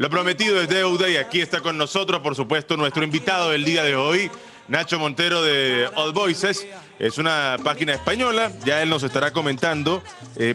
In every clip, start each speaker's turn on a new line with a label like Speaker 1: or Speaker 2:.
Speaker 1: Lo prometido es deuda y aquí está con nosotros, por supuesto, nuestro invitado del día de hoy, Nacho Montero de All Voices. Es una página española, ya él nos estará comentando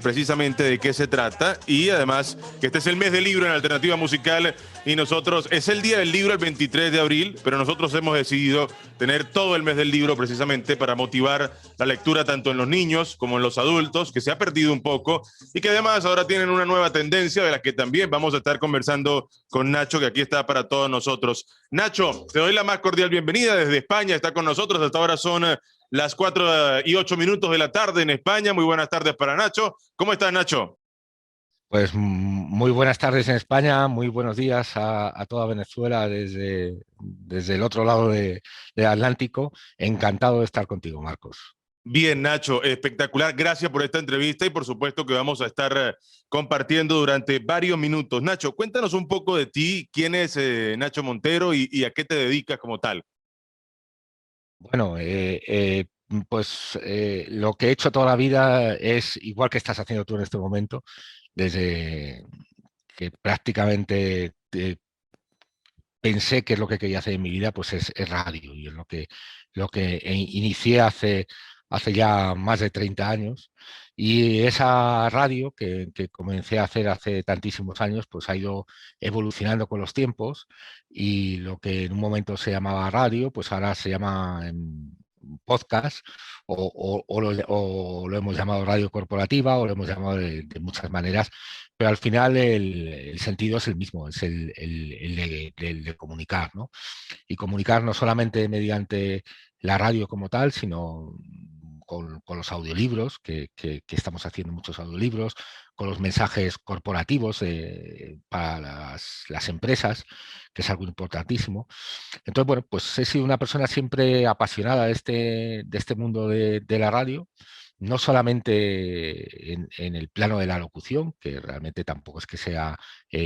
Speaker 1: precisamente de qué se trata y además que este es el mes del libro en Alternativa Musical y nosotros, es el día del libro el 23 de abril, pero nosotros hemos decidido tener todo el mes del libro precisamente para motivar la lectura tanto en los niños como en los adultos, que se ha perdido un poco y que además ahora tienen una nueva tendencia de la que también vamos a estar conversando con Nacho, que aquí está para todos nosotros. Nacho, te doy la más cordial bienvenida desde España, está con nosotros, hasta ahora son las 4:08 de la tarde en España. Muy buenas tardes para Nacho. ¿Cómo estás, Nacho?
Speaker 2: Pues muy buenas tardes en España, muy buenos días a toda Venezuela desde el otro lado del Atlántico. Encantado de estar contigo, Marcos.
Speaker 1: Bien, Nacho, espectacular. Gracias por esta entrevista y por supuesto que vamos a estar compartiendo durante varios minutos. Nacho, cuéntanos un poco de ti, quién es Nacho Montero y a qué te dedicas como tal.
Speaker 2: Bueno, lo que he hecho toda la vida es igual que estás haciendo tú en este momento, desde que prácticamente pensé que es lo que quería hacer en mi vida, pues es radio y es lo que inicié hace ya más de 30 años. Y esa radio que comencé a hacer hace tantísimos años, pues ha ido evolucionando con los tiempos y lo que en un momento se llamaba radio, pues ahora se llama podcast o lo hemos llamado radio corporativa o lo hemos llamado de muchas maneras, pero al final el sentido es el mismo, es el de comunicar, ¿no? Y comunicar no solamente mediante la radio como tal, sino con los audiolibros, que estamos haciendo muchos audiolibros, con los mensajes corporativos para las empresas, que es algo importantísimo. Entonces, bueno, pues he sido una persona siempre apasionada de este mundo de la radio, no solamente en el plano de la locución, que realmente tampoco es que sea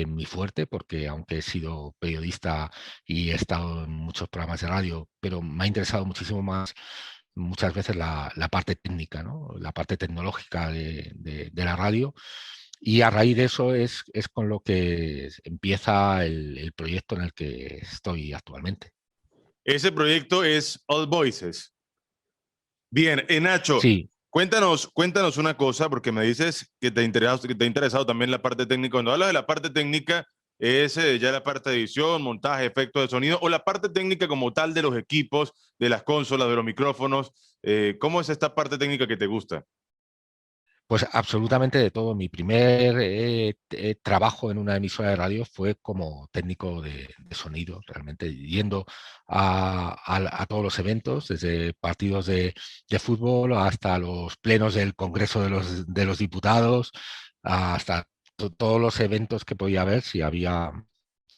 Speaker 2: mi fuerte, porque aunque he sido periodista y he estado en muchos programas de radio, pero me ha interesado muchísimo más muchas veces la parte técnica, ¿no? La parte tecnológica de la radio. Y a raíz de eso es con lo que empieza el proyecto en el que estoy actualmente.
Speaker 1: Ese proyecto es All Voices. Bien, Nacho,
Speaker 2: Sí,
Speaker 1: cuéntanos una cosa, porque me dices que te ha interesado también la parte técnica. Cuando hablas de la parte técnica, ¿es ya la parte de edición, montaje, efectos de sonido, o la parte técnica como tal de los equipos, de las consolas, de los micrófonos? ¿Cómo es esta parte técnica que te gusta?
Speaker 2: pues absolutamente de todo. Mi primer trabajo en una emisora de radio fue como técnico de sonido, realmente yendo a todos los eventos, desde partidos de fútbol hasta los plenos del Congreso de los Diputados, hasta todos los eventos que podía haber, si había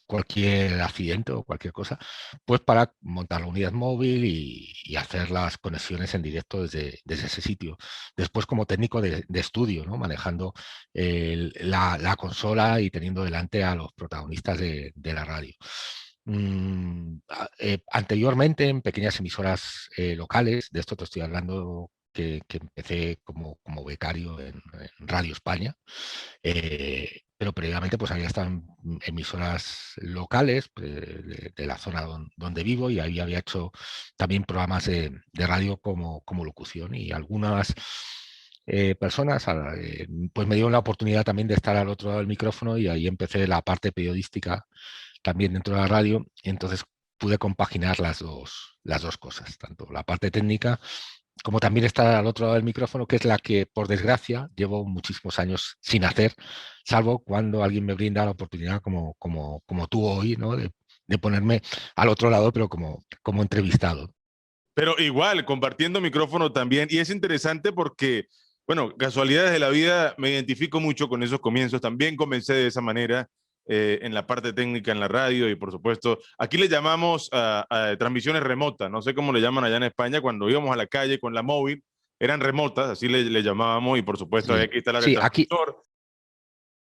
Speaker 2: cualquier accidente o cualquier cosa, pues para montar la unidad móvil y hacer las conexiones en directo desde ese sitio. Después como técnico de estudio, ¿no? Manejando la consola y teniendo delante a los protagonistas de la radio. Anteriormente en pequeñas emisoras locales, de esto te estoy hablando que empecé como becario en Radio España, pero previamente pues había estado en emisoras locales de la zona donde vivo y ahí había hecho también programas de radio como locución y algunas personas pues me dieron la oportunidad también de estar al otro lado del micrófono y ahí empecé la parte periodística también dentro de la radio y entonces pude compaginar las dos cosas, tanto la parte técnica como también estar al otro lado del micrófono, que es la que, por desgracia, llevo muchísimos años sin hacer, salvo cuando alguien me brinda la oportunidad, como tú hoy, ¿no? De ponerme al otro lado, pero como entrevistado.
Speaker 1: Pero igual, compartiendo micrófono también. Y es interesante porque, bueno, casualidades de la vida, me identifico mucho con esos comienzos. También comencé de esa manera en la parte técnica en la radio y por supuesto, aquí le llamamos a transmisiones remotas. No sé cómo le llaman allá en España cuando íbamos a la calle con la móvil. Eran remotas, así le llamábamos y por supuesto había
Speaker 2: Sí,
Speaker 1: que instalar el
Speaker 2: sí, aquí,
Speaker 1: transmisor.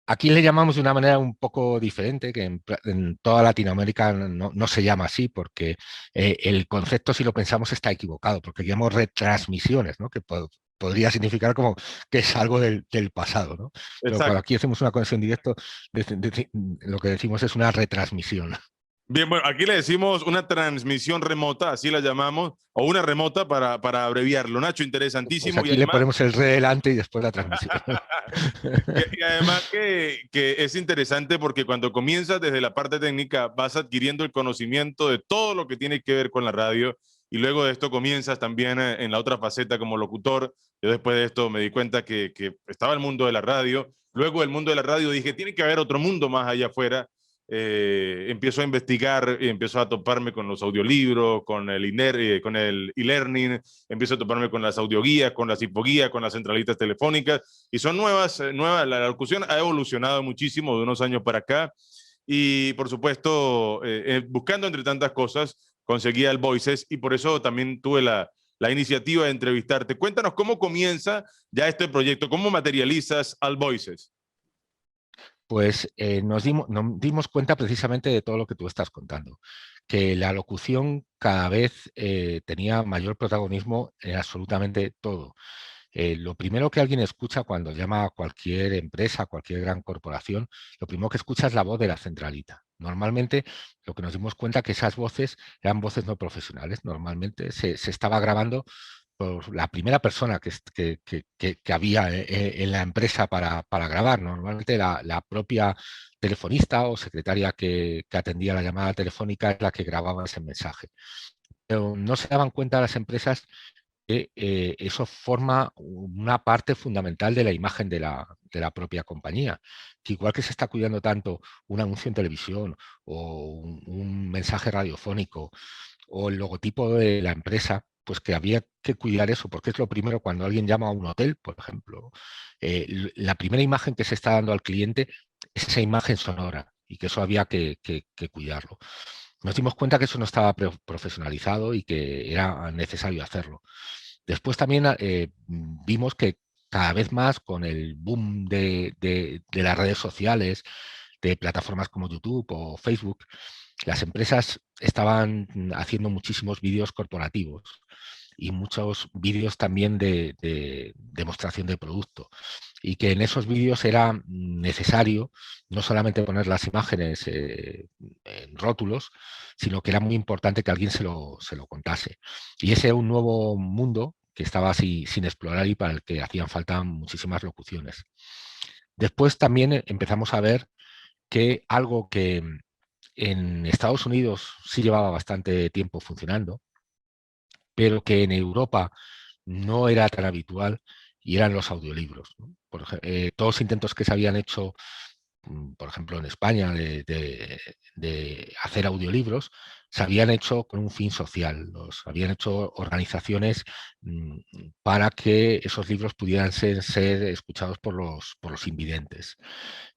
Speaker 2: aquí le llamamos de una manera un poco diferente, que en toda Latinoamérica no se llama así, porque el concepto, si lo pensamos, está equivocado, porque llamamos retransmisiones, ¿no? Que podría significar como que es algo del pasado, ¿no? Pero cuando
Speaker 1: Exacto.
Speaker 2: aquí hacemos una conexión directa, lo que decimos es una retransmisión.
Speaker 1: Bien, bueno, aquí le decimos una transmisión remota, así la llamamos, o una remota para abreviarlo. Nacho,
Speaker 2: Pues
Speaker 1: interesantísimo y
Speaker 2: aquí le
Speaker 1: además,
Speaker 2: ponemos el re delante y después la transmisión.
Speaker 1: y además que es interesante porque cuando comienzas desde la parte técnica vas adquiriendo el conocimiento de todo lo que tiene que ver con la radio y luego de esto comienzas también en la otra faceta como locutor. Yo después de esto me di cuenta que estaba el mundo de la radio. Luego del mundo de la radio dije, tiene que haber otro mundo más allá afuera. Empiezo a investigar y empiezo a toparme con los audiolibros, con el e-learning, empiezo a toparme con las audioguías, con las hipoguías, con las centralitas telefónicas y son nuevas, la locución ha evolucionado muchísimo de unos años para acá y por supuesto, buscando entre tantas cosas, conseguí el Voices y por eso también tuve la iniciativa de entrevistarte. Cuéntanos cómo comienza ya este proyecto, cómo materializas al Voices.
Speaker 2: Pues nos dimos cuenta precisamente de todo lo que tú estás contando, que la locución cada vez tenía mayor protagonismo en absolutamente todo. Lo primero que alguien escucha cuando llama a cualquier empresa, a cualquier gran corporación, lo primero que escucha es la voz de la centralita. Normalmente lo que nos dimos cuenta que esas voces eran voces no profesionales. Normalmente se estaba grabando por la primera persona que había en la empresa para grabar. Normalmente la propia telefonista o secretaria que atendía la llamada telefónica es la que grababa ese mensaje. Pero no se daban cuenta las empresas que eso forma una parte fundamental de la imagen de la propia compañía. Que igual que se está cuidando tanto un anuncio en televisión o un mensaje radiofónico o el logotipo de la empresa, pues que había que cuidar eso, porque es lo primero cuando alguien llama a un hotel, por ejemplo. La primera imagen que se está dando al cliente es esa imagen sonora y que eso había que cuidarlo. Nos dimos cuenta que eso no estaba profesionalizado y que era necesario hacerlo. Después también vimos que cada vez más con el boom de las redes sociales, de plataformas como YouTube o Facebook, las empresas estaban haciendo muchísimos vídeos corporativos y muchos vídeos también de demostración de producto. Y que en esos vídeos era necesario no solamente poner las imágenes en rótulos, sino que era muy importante que alguien se lo contase. Y ese era un nuevo mundo que estaba así sin explorar y para el que hacían falta muchísimas locuciones. Después también empezamos a ver que algo que en Estados Unidos sí llevaba bastante tiempo funcionando, pero que en Europa no era tan habitual y eran los audiolibros, ¿no? Todos los intentos que se habían hecho, por ejemplo, en España, de hacer audiolibros, se habían hecho con un fin social, los habían hecho organizaciones para que esos libros pudieran ser escuchados por los invidentes.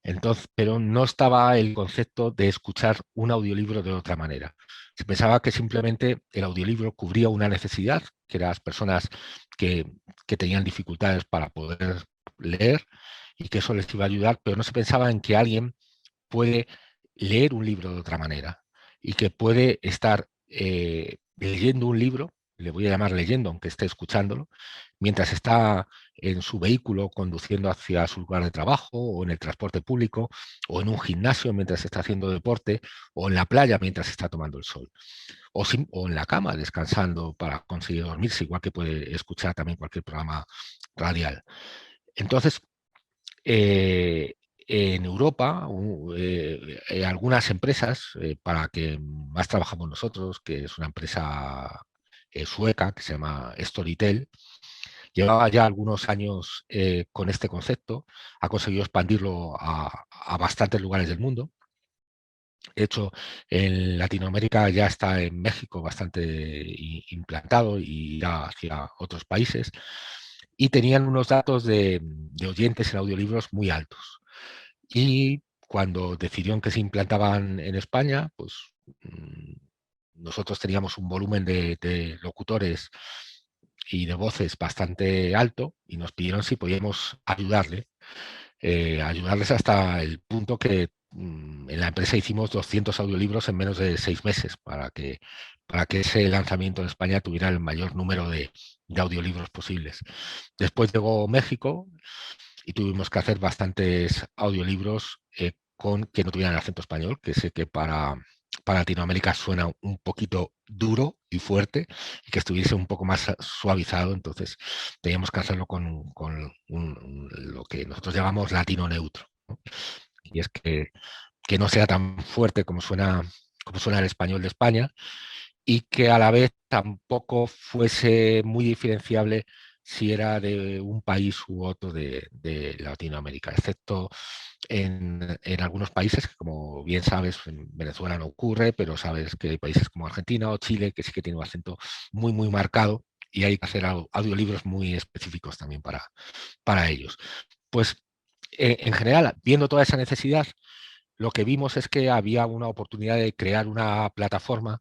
Speaker 2: Entonces, pero no estaba el concepto de escuchar un audiolibro de otra manera. Se pensaba que simplemente el audiolibro cubría una necesidad, que eran las personas que tenían dificultades para poder leer y que eso les iba a ayudar, pero no se pensaba en que alguien puede leer un libro de otra manera y que puede estar leyendo un libro, le voy a llamar leyendo, aunque esté escuchándolo, mientras está en su vehículo conduciendo hacia su lugar de trabajo o en el transporte público o en un gimnasio mientras está haciendo deporte o en la playa mientras está tomando el sol o en la cama descansando para conseguir dormirse, igual que puede escuchar también cualquier programa radial. Entonces, en Europa, algunas empresas, para que más trabajamos nosotros, que es una empresa sueca que se llama Storytel, llevaba ya algunos años con este concepto, ha conseguido expandirlo a bastantes lugares del mundo. De hecho, en Latinoamérica ya está en México bastante implantado y ya hacia otros países. Y tenían unos datos de oyentes en audiolibros muy altos. Y cuando decidieron que se implantaban en España, pues nosotros teníamos un volumen de locutores y de voces bastante alto y nos pidieron si podíamos ayudarles hasta el punto que en la empresa hicimos 200 audiolibros en menos de 6 meses para que ese lanzamiento en España tuviera el mayor número de audiolibros posibles. Después llegó México y tuvimos que hacer bastantes audiolibros que no tuvieran acento español, que sé que para Latinoamérica suena un poquito duro y fuerte, y que estuviese un poco más suavizado. Entonces teníamos que hacerlo con lo que nosotros llamamos latino neutro, ¿no? Y es que no sea tan fuerte como suena el español de España, y que a la vez tampoco fuese muy diferenciable si era de un país u otro de Latinoamérica, excepto en algunos países que, como bien sabes, en Venezuela no ocurre, pero sabes que hay países como Argentina o Chile que sí que tienen un acento muy, muy marcado, y hay que hacer audiolibros muy específicos también para ellos. Pues en general, viendo toda esa necesidad, lo que vimos es que había una oportunidad de crear una plataforma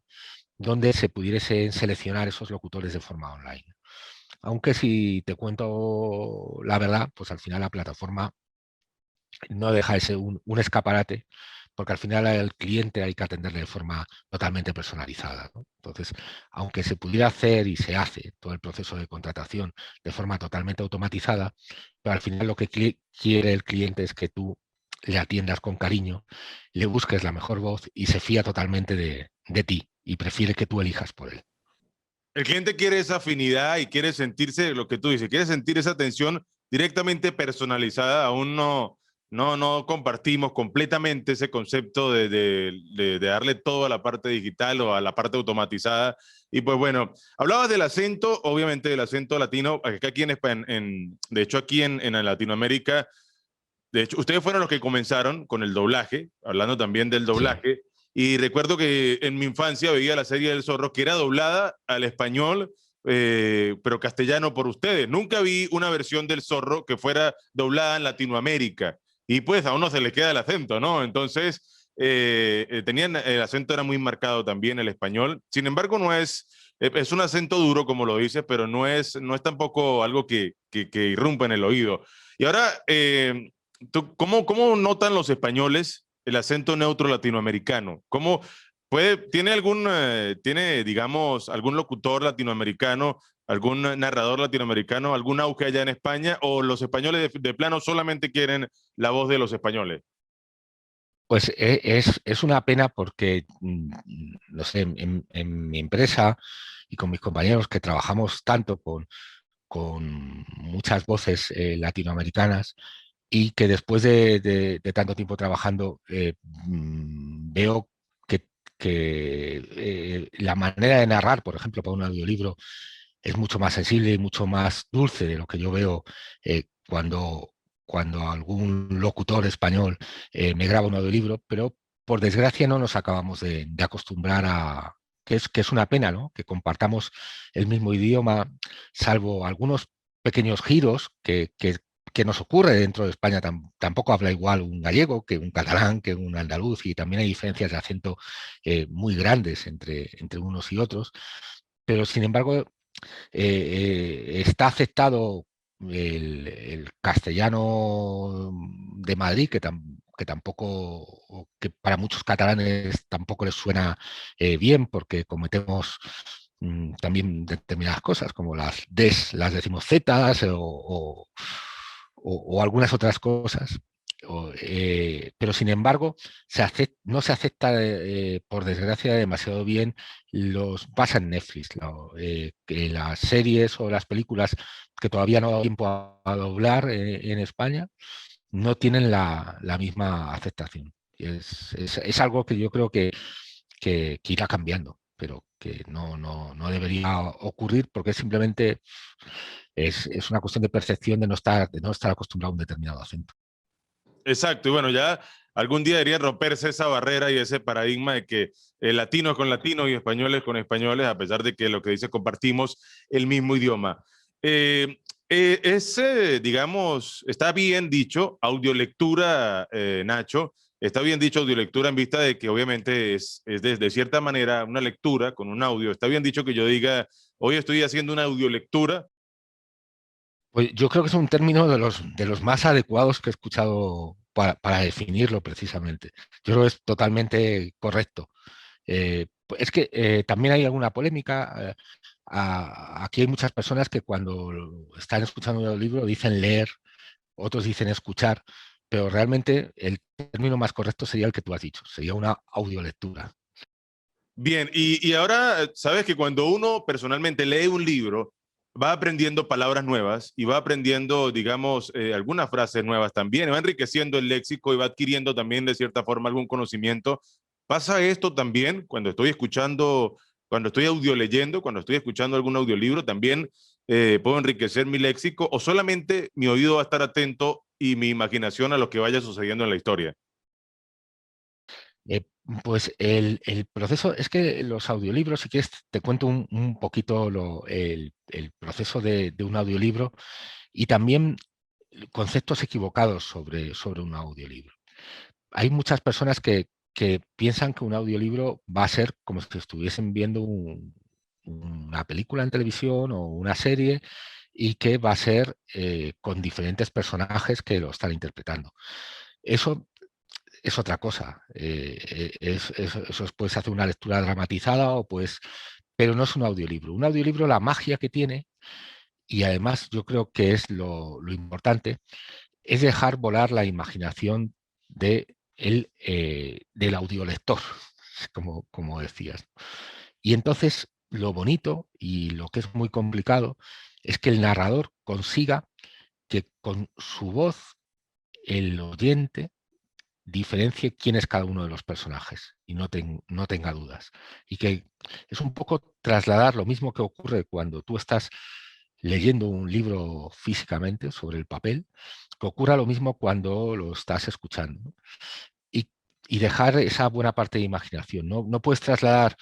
Speaker 2: donde se pudiesen seleccionar esos locutores de forma online. Aunque, si te cuento la verdad, pues al final la plataforma no deja de ser un escaparate, porque al final al cliente hay que atenderle de forma totalmente personalizada, ¿no? Entonces, aunque se pudiera hacer, y se hace todo el proceso de contratación de forma totalmente automatizada, pero al final lo que quiere el cliente es que tú le atiendas con cariño, le busques la mejor voz y se fía totalmente de ti y prefiere que tú elijas por él.
Speaker 1: El cliente quiere esa afinidad y quiere sentirse, lo que tú dices, quiere sentir esa atención directamente personalizada. Aún no compartimos completamente ese concepto de darle todo a la parte digital o a la parte automatizada. Y pues bueno, hablabas del acento, obviamente del acento latino, aquí en España, de hecho aquí en Latinoamérica, de hecho, ustedes fueron los que comenzaron con el doblaje, hablando también del
Speaker 2: Sí.
Speaker 1: doblaje. Y recuerdo que en mi infancia veía la serie del Zorro, que era doblada al español, pero castellano por ustedes. Nunca vi una versión del Zorro que fuera doblada en Latinoamérica. Y pues a uno se le queda el acento, ¿no? Entonces, tenían, el acento era muy marcado también, el español. Sin embargo, no es, es un acento duro, como lo dices, pero no es tampoco algo que irrumpa en el oído. Y ahora, ¿cómo notan los españoles el acento neutro latinoamericano? ¿Tiene, digamos, algún locutor latinoamericano, algún narrador latinoamericano, algún auge allá en España, o los españoles de plano solamente quieren la voz de los españoles?
Speaker 2: Pues es una pena porque, no sé, en mi empresa y con mis compañeros que trabajamos tanto con muchas voces latinoamericanas, y que después de tanto tiempo trabajando veo que la manera de narrar, por ejemplo, para un audiolibro, es mucho más sensible y mucho más dulce de lo que yo veo cuando algún locutor español me graba un audiolibro, pero por desgracia no nos acabamos de acostumbrar a, que es una pena, ¿no? Que compartamos el mismo idioma, salvo algunos pequeños giros que nos ocurre dentro de España. Tampoco habla igual un gallego que un catalán, que un andaluz, y también hay diferencias de acento muy grandes entre unos y otros, pero sin embargo está aceptado el castellano de Madrid, que tampoco, o que para muchos catalanes tampoco les suena bien, porque cometemos también determinadas cosas, como las des, las decimos zetas, o algunas otras cosas. Pero sin embargo, no se acepta, por desgracia, demasiado bien. Pasa en Netflix, que las series o las películas que todavía no ha dado tiempo a doblar en España no tienen la misma aceptación. Es algo que yo creo que irá cambiando, pero que no debería ocurrir, porque simplemente es una cuestión de percepción, de no estar acostumbrado a un determinado acento.
Speaker 1: Exacto, y bueno, ya algún día debería romperse esa barrera y ese paradigma de que latinos con latinos y españoles con españoles, a pesar de que lo que dice compartimos el mismo idioma. Digamos, está bien dicho audiolectura, Nacho, está bien dicho audiolectura en vista de que obviamente es de cierta manera una lectura con un audio. Está bien dicho que yo diga, hoy estoy haciendo una audiolectura.
Speaker 2: Pues yo creo que es un término de los más adecuados que he escuchado para definirlo precisamente. Yo creo que es totalmente correcto. Es que también hay alguna polémica. Aquí hay muchas personas que cuando están escuchando el libro dicen leer, otros dicen escuchar, pero realmente el término más correcto sería el que tú has dicho, sería una audiolectura.
Speaker 1: Bien, y ahora sabes que cuando uno personalmente lee un libro, va aprendiendo palabras nuevas y va aprendiendo, digamos, algunas frases nuevas también, va enriqueciendo el léxico y va adquiriendo también de cierta forma algún conocimiento. ¿Pasa esto también cuando estoy escuchando, cuando estoy audioleyendo, cuando estoy escuchando algún audiolibro, también puedo enriquecer mi léxico o solamente mi oído va a estar atento y mi imaginación a lo que vaya sucediendo en la historia?
Speaker 2: Eh, pues el proceso, es que los audiolibros, si quieres, te cuento un poquito el proceso de un audiolibro y también conceptos equivocados sobre un audiolibro. Hay muchas personas que piensan que un audiolibro va a ser como si estuviesen viendo una película en televisión o una serie y que va a ser con diferentes personajes que lo están interpretando. Eso es otra cosa. Eso puedes hacer una lectura dramatizada o pues, pero no es un audiolibro. Un audiolibro, la magia que tiene, y además yo creo que es lo importante, es dejar volar la imaginación del audiolector, como decías. Y entonces lo bonito y lo que es muy complicado es que el narrador consiga que con su voz el oyente diferencie quién es cada uno de los personajes y no tenga dudas. Y que es un poco trasladar lo mismo que ocurre cuando tú estás leyendo un libro físicamente sobre el papel, que ocurra lo mismo cuando lo estás escuchando, ¿no? Y, y dejar esa buena parte de imaginación. No puedes trasladar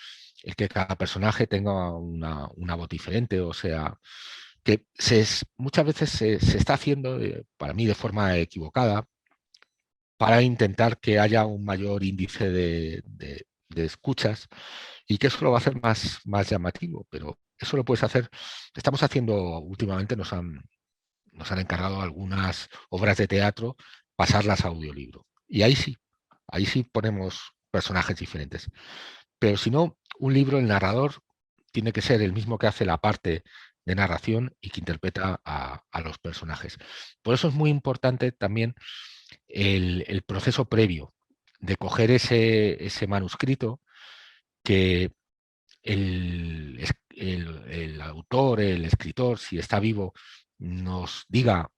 Speaker 2: el que cada personaje tenga una voz diferente, o sea, que muchas veces se está haciendo, para mí, de forma equivocada, para intentar que haya un mayor índice de escuchas y que eso lo va a hacer más llamativo, pero eso lo puedes hacer. Estamos haciendo últimamente, nos han encargado algunas obras de teatro pasarlas a audiolibro. Y ahí sí ponemos personajes diferentes. Pero si no, un libro, el narrador tiene que ser el mismo que hace la parte de narración y que interpreta a los personajes. Por eso es muy importante también el proceso previo de coger ese manuscrito, que el autor, el escritor, si está vivo, nos diga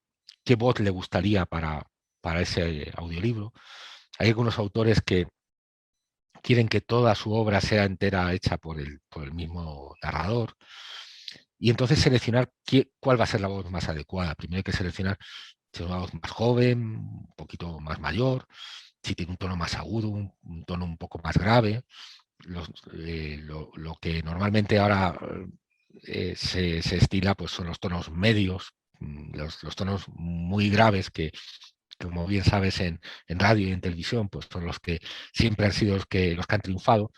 Speaker 2: qué voz le gustaría para ese audiolibro. Hay algunos autores que quieren que toda su obra sea entera hecha por el mismo narrador. Y entonces seleccionar cuál va a ser la voz más adecuada. Primero hay que seleccionar si es una voz más joven, un poquito más mayor, si tiene un tono más agudo, un tono un poco más grave. Lo que normalmente ahora se estila pues son los tonos medios, los tonos muy graves que, como bien sabes, en radio y en televisión, pues son los que siempre han sido los que han triunfado.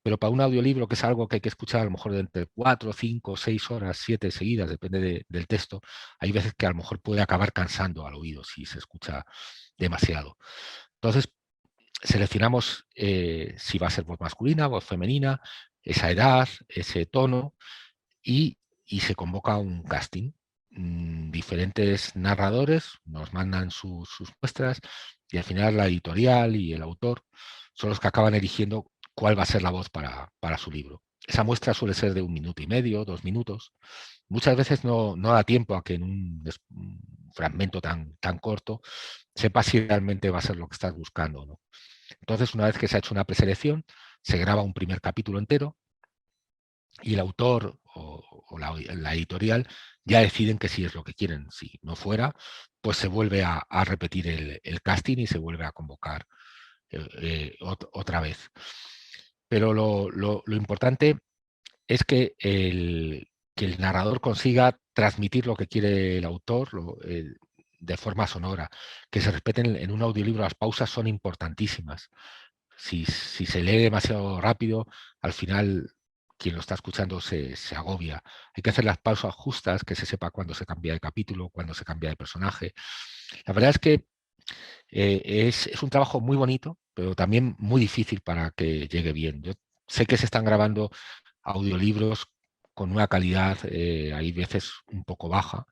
Speaker 2: Pero para un audiolibro, que es algo que hay que escuchar a lo mejor de entre 4, 5, 6 horas, 7 seguidas, depende del texto, hay veces que a lo mejor puede acabar cansando al oído si se escucha demasiado. Entonces, seleccionamos si va a ser voz masculina, voz femenina, esa edad, ese tono, y se convoca un casting. Diferentes narradores nos mandan sus muestras y al final la editorial y el autor son los que acaban eligiendo cuál va a ser la voz para su libro. Esa muestra suele ser de 1 minuto y medio, 2 minutos. Muchas veces no da tiempo a que en un fragmento tan corto sepas si realmente va a ser lo que estás buscando o no. Entonces, una vez que se ha hecho una preselección, se graba un primer capítulo entero y el autor o la editorial ya deciden que sí es lo que quieren. Si no fuera, pues se vuelve a repetir el casting y se vuelve a convocar otra vez. Pero lo importante es que el narrador consiga transmitir lo que quiere el autor de forma sonora, que se respeten en un audiolibro. Las pausas son importantísimas. Si se lee demasiado rápido, al final quien lo está escuchando se agobia. Hay que hacer las pausas justas, que se sepa cuándo se cambia de capítulo, cuándo se cambia de personaje. La verdad es que Es un trabajo muy bonito, pero también muy difícil para que llegue bien. Yo sé que se están grabando audiolibros con una calidad, hay veces un poco baja,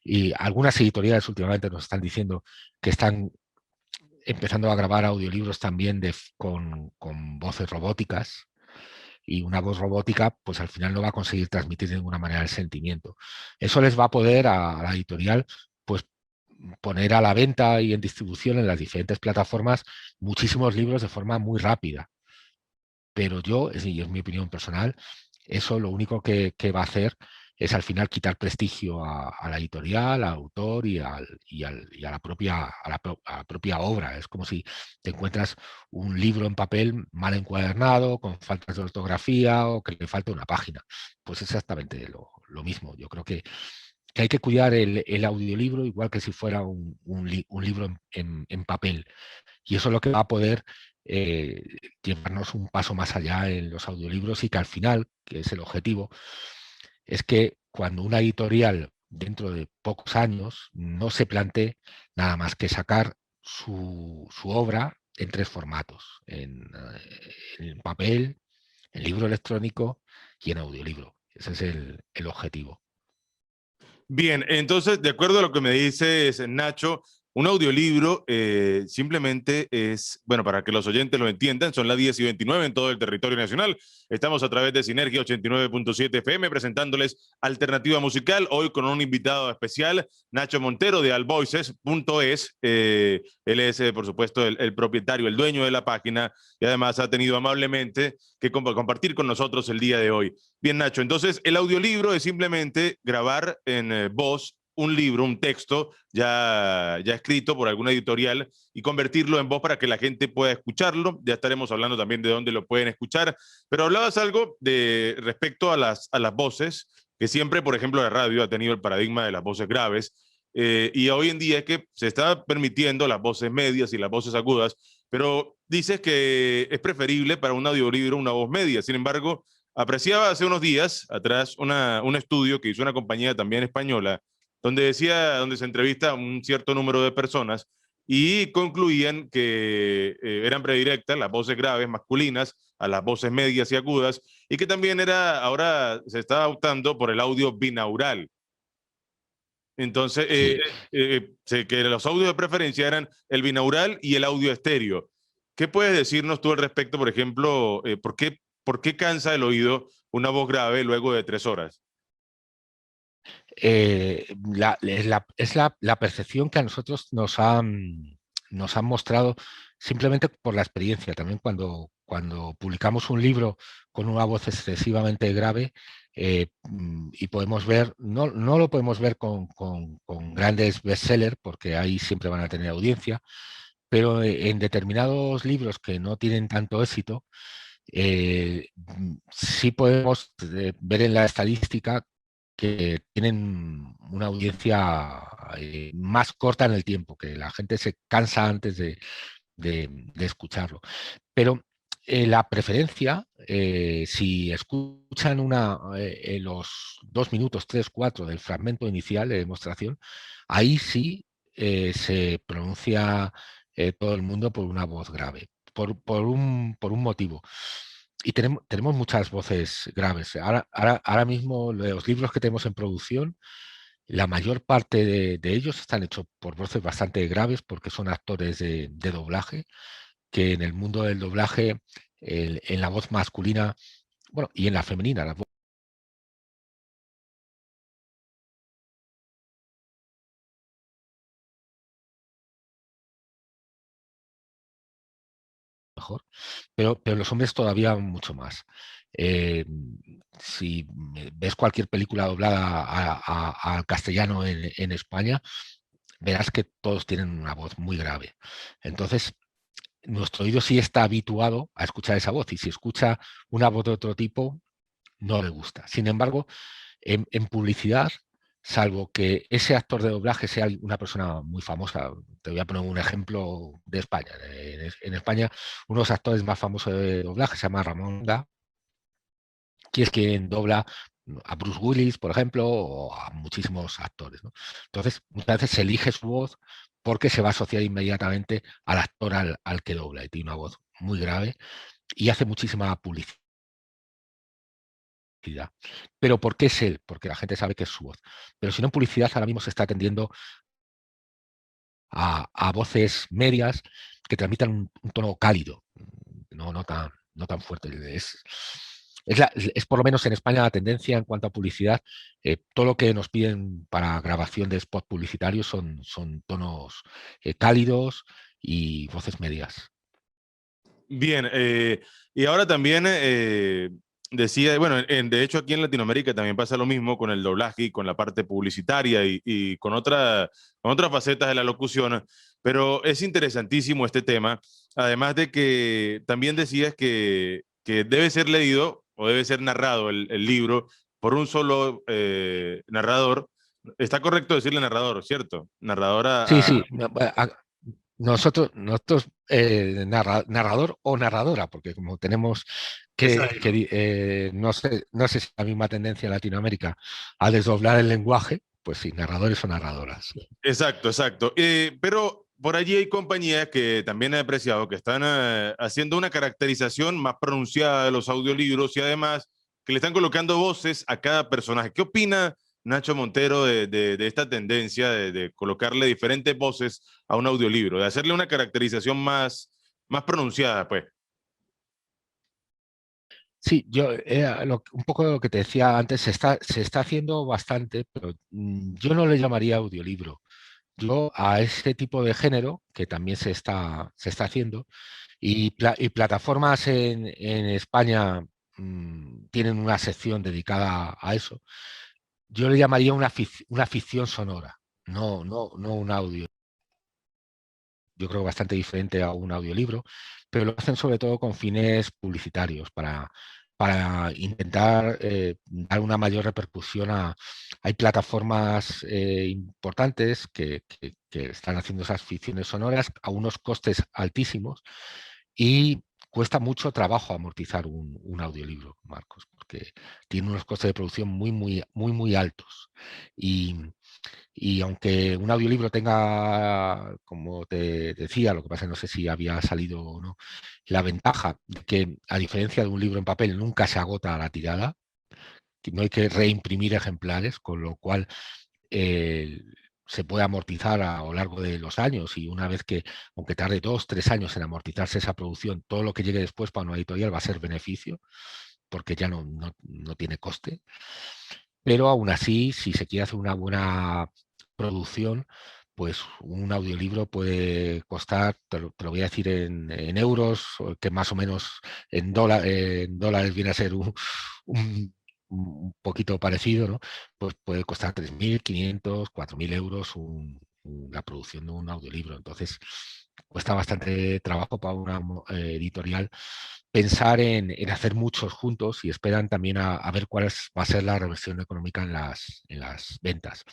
Speaker 2: y algunas editoriales últimamente nos están diciendo que están empezando a grabar audiolibros también con voces robóticas, y una voz robótica pues al final no va a conseguir transmitir de ninguna manera el sentimiento. Eso les va a poder a la editorial pues poner a la venta y en distribución en las diferentes plataformas muchísimos libros de forma muy rápida. Pero yo, y es mi opinión personal, eso lo único que va a hacer es al final quitar prestigio a la editorial, al autor y a a la propia obra. Es como si te encuentras un libro en papel mal encuadernado, con faltas de ortografía o que le falta una página. Pues exactamente lo mismo. Yo creo que hay que cuidar el audiolibro igual que si fuera un libro en papel. Y eso es lo que va a poder eh, llevarnos un paso más allá en los audiolibros, y que al final, que es el objetivo, es que cuando una editorial dentro de pocos años no se plantee nada más que sacar su obra en tres formatos: en papel, en libro electrónico y en audiolibro. Ese es el objetivo.
Speaker 1: Bien, entonces, de acuerdo a lo que me dices, Nacho, un audiolibro simplemente es, bueno, para que los oyentes lo entiendan, son las 10:29 en todo el territorio nacional. Estamos a través de Sinergia 89.7 FM presentándoles Alternativa Musical, hoy con un invitado especial, Nacho Montero de allvoices.es. Él es, por supuesto, el propietario, el dueño de la página, y además ha tenido amablemente que compartir con nosotros el día de hoy. Bien, Nacho, entonces el audiolibro es simplemente grabar en voz un libro, un texto ya escrito por alguna editorial y convertirlo en voz para que la gente pueda escucharlo. Ya estaremos hablando también de dónde lo pueden escuchar, pero hablabas algo de respecto a las voces, que siempre, por ejemplo, la radio ha tenido el paradigma de las voces graves, y hoy en día es que se está permitiendo las voces medias y las voces agudas, pero dices que es preferible para un audiolibro una voz media. Sin embargo, apreciaba hace unos días atrás un estudio que hizo una compañía también española, donde decía, donde se entrevista a un cierto número de personas y concluían que eran predirectas las voces graves masculinas a las voces medias y agudas, y que también ahora se está optando por el audio binaural. Entonces,
Speaker 2: Sí.
Speaker 1: que los audios de preferencia eran el binaural y el audio estéreo. ¿Qué puedes decirnos tú al respecto, por ejemplo, por qué cansa el oído una voz grave luego de 3 horas?
Speaker 2: Es la percepción que a nosotros nos han mostrado simplemente por la experiencia. También cuando publicamos un libro con una voz excesivamente grave, y podemos ver, no lo podemos ver con grandes bestsellers, porque ahí siempre van a tener audiencia, pero en determinados libros que no tienen tanto éxito, sí podemos ver en la estadística que tienen una audiencia más corta en el tiempo, que la gente se cansa antes de escucharlo. Pero la preferencia, si escuchan los 2 minutos, 3, 4 del fragmento inicial de demostración, ahí sí se pronuncia todo el mundo por una voz grave, por un motivo. Y tenemos muchas voces graves. Ahora mismo los libros que tenemos en producción, la mayor parte de ellos están hechos por voces bastante graves, porque son actores de doblaje, que en el mundo del doblaje, en la voz masculina, bueno, y en la femenina, la voz mejor, pero los hombres todavía mucho más. Eh, si ves cualquier película doblada al castellano en España, verás que todos tienen una voz muy grave. Entonces, nuestro oído sí está habituado a escuchar esa voz, y si escucha una voz de otro tipo, no le gusta. Sin embargo, en publicidad, salvo que ese actor de doblaje sea una persona muy famosa, te voy a poner un ejemplo de España. En España, uno de los actores más famosos de doblaje se llama Ramón Ga, que es quien dobla a Bruce Willis, por ejemplo, o a muchísimos actores, ¿no? Entonces, muchas veces se elige su voz porque se va a asociar inmediatamente al actor al que dobla, y tiene una voz muy grave y hace muchísima publicidad. Pero ¿por qué es él? Porque la gente sabe que es su voz. Pero si no, en publicidad ahora mismo se está atendiendo a voces medias que transmitan un tono cálido, no tan fuerte. Es por lo menos en España la tendencia en cuanto a publicidad. Todo lo que nos piden para grabación de spot publicitarios son tonos cálidos y voces medias.
Speaker 1: Bien, y ahora también decía, bueno, de hecho aquí en Latinoamérica también pasa lo mismo con el doblaje y con la parte publicitaria y con otras facetas de la locución, pero es interesantísimo este tema, además de que también decías que debe ser leído o debe ser narrado el libro por un solo narrador. Está correcto decirle narrador, ¿cierto?
Speaker 2: Sí, sí. Nosotros narrador o narradora, porque como tenemos
Speaker 1: Exacto.
Speaker 2: no sé si la misma tendencia en Latinoamérica a desdoblar el lenguaje, pues sí, narradores o narradoras.
Speaker 1: Exacto, exacto. Pero por allí hay compañías que también he apreciado que están haciendo una caracterización más pronunciada de los audiolibros y además que le están colocando voces a cada personaje. ¿Qué opina Nacho Montero de esta tendencia de colocarle diferentes voces a un audiolibro, de hacerle una caracterización más pronunciada, pues?
Speaker 2: Sí, yo un poco lo que te decía antes, se está haciendo bastante, pero yo no le llamaría audiolibro. Yo a ese tipo de género, que también se está haciendo, y plataformas en España tienen una sección dedicada a eso. Yo le llamaría una ficción sonora, no un audio. Yo creo bastante diferente a un audiolibro, pero lo hacen sobre todo con fines publicitarios para intentar dar una mayor repercusión Hay plataformas importantes que están haciendo esas ficciones sonoras a unos costes altísimos y cuesta mucho trabajo amortizar un audiolibro, Marcos, porque tiene unos costes de producción muy altos. Y, y aunque un audiolibro tenga, como te decía, lo que pasa es que no sé si había salido o no, la ventaja de que, a diferencia de un libro en papel, nunca se agota la tirada, que no hay que reimprimir ejemplares, con lo cual eh, se puede amortizar a lo largo de los años y una vez que, aunque tarde 2, 3 años en amortizarse esa producción, todo lo que llegue después para una editorial va a ser beneficio, porque ya no tiene coste. Pero aún así, si se quiere hacer una buena producción, pues un audiolibro puede costar, te lo voy a decir en euros, que más o menos en dólares viene a ser un- un poquito parecido, ¿no? Pues puede costar 3.500, 4.000 euros la producción de un audiolibro. Entonces, cuesta bastante trabajo para una editorial pensar en hacer muchos juntos y esperan también a ver cuál va a ser la reversión económica en las ventas.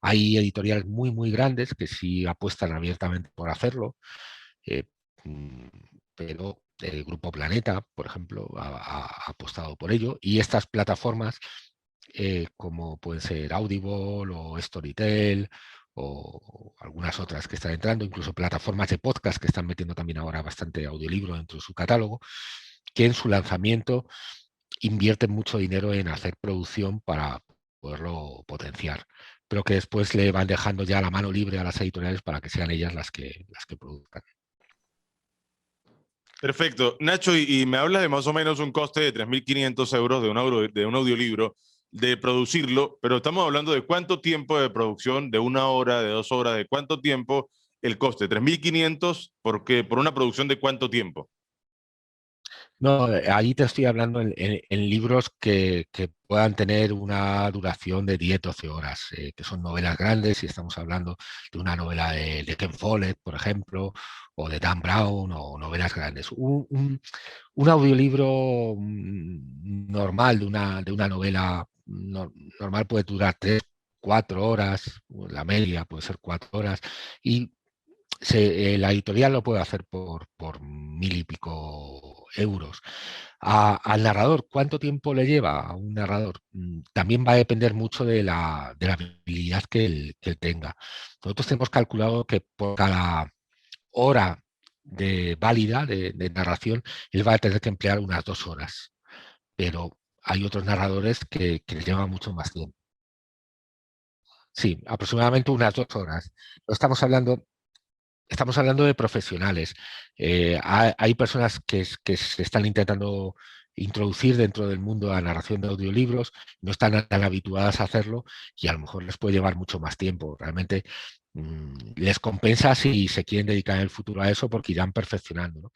Speaker 2: Hay editoriales muy grandes que sí apuestan abiertamente por hacerlo, eh, mm, pero el Grupo Planeta, por ejemplo, ha apostado por ello y estas plataformas como pueden ser Audible o Storytel o algunas otras que están entrando, incluso plataformas de podcast que están metiendo también ahora bastante audiolibro dentro de su catálogo, que en su lanzamiento invierten mucho dinero en hacer producción para poderlo potenciar, pero que después le van dejando ya la mano libre a las editoriales para que sean ellas las que produzcan.
Speaker 1: Perfecto. Nacho, y me hablas de más o menos un coste de 3.500 euros de un audiolibro, de producirlo, pero estamos hablando de cuánto tiempo de producción, de 1 hora, de 2 horas, de cuánto tiempo el coste. 3.500 porque por una producción de cuánto tiempo.
Speaker 2: No, ahí te estoy hablando en libros que puedan tener una duración de 10, 12 horas, que son novelas grandes, y estamos hablando de una novela de Ken Follett, por ejemplo, o de Dan Brown, o novelas grandes. Un audiolibro normal de una novela normal puede durar 3, 4 horas, la media puede ser 4 horas, y la editorial lo puede hacer por 1.000 y pico euros. Al narrador, ¿cuánto tiempo le lleva a un narrador? También va a depender mucho de la habilidad que él tenga. Nosotros tenemos calculado que por cada hora válida de narración, él va a tener que emplear unas 2 horas, pero hay otros narradores que les llevan mucho más tiempo. Sí, aproximadamente unas 2 horas. No estamos hablando de profesionales. Hay personas que se están intentando introducir dentro del mundo de la narración de audiolibros, no están tan habituadas a hacerlo y a lo mejor les puede llevar mucho más tiempo. Realmente les compensa si se quieren dedicar en el futuro a eso porque irán perfeccionando, ¿no?